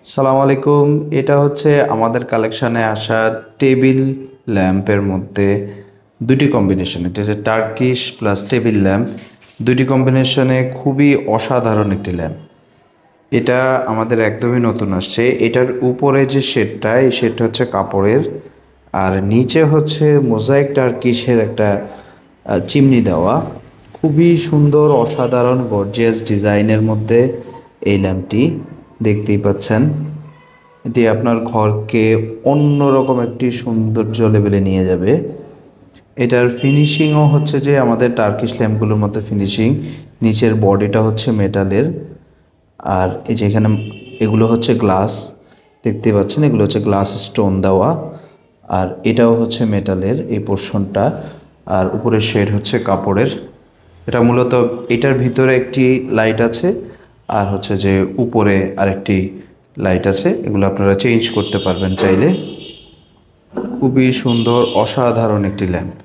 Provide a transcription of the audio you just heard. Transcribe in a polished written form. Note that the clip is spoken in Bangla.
সালাম আলাইকুম। এটা হচ্ছে আমাদের কালেকশানে আসা টেবিল ল্যাম্পের মধ্যে দুটি কম্বিনেশন। এটা হচ্ছে টার্কিশ প্লাস টেবিল ল্যাম্প, দুটি কম্বিনেশনে খুবই অসাধারণ একটি ল্যাম্প। এটা আমাদের একদমই নতুন আসছে। এটার উপরে যে শেডটা, এই শেডটা হচ্ছে কাপড়ের, আর নিচে হচ্ছে মোজাইক টার্কিশের একটা চিমনি দেওয়া। খুবই সুন্দর, অসাধারণ গর্জিয়াস ডিজাইনের মধ্যে এই ল্যাম্পটি দেখতেই পাচ্ছেন। এটি আপনার ঘরকে অন্যরকম একটি সৌন্দর্য লেভেলে নিয়ে যাবে। এটার ফিনিশিংও হচ্ছে যে আমাদের টার্কিশ ল্যাম্পগুলোর মতো ফিনিশিং। নিচের বডিটা হচ্ছে মেটালের, আর এই যে এখানে এগুলো হচ্ছে গ্লাস, দেখতে পাচ্ছেন এগুলো হচ্ছে গ্লাস স্টোন দেওয়া। আর এটাও হচ্ছে মেটালের এই পোর্শনটা, আর উপরের শেড হচ্ছে কাপড়ের। এটা মূলত এটার ভিতরে একটি লাইট আছে, আর হচ্ছে যে উপরে আরেকটি লাইট আছে। এগুলো আপনারা চেঞ্জ করতে পারবেন চাইলে। খুবই সুন্দর, অসাধারণ একটি ল্যাম্প।